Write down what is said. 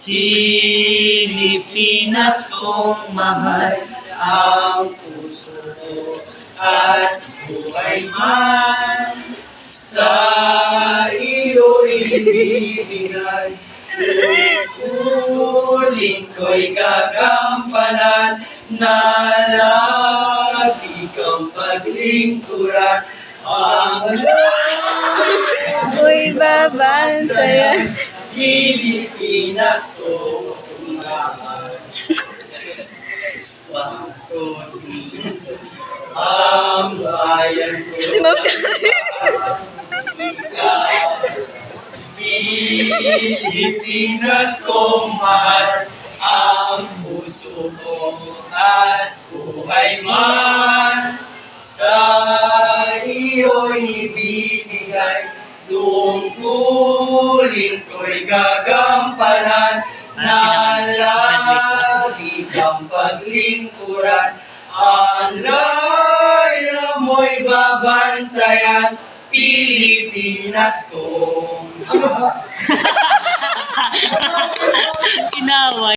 Pilipinas kong mahal, ang puso ko at buhay man sa iyo ibibigay. Tungkulin ko'y gagampanan na lagi kang paglingkuran. Ang Uy, babantayan. Pilipinas ko mahal. Ang bayan ko Si Ma'am Pilipinas ko mahal, ang puso ko at buhay man sa iyo ibibigay. Tungkulin ko'y gagampanan na lagi kang paglingkuran. Ang laya mo'y babantayan, Pilipinas ko.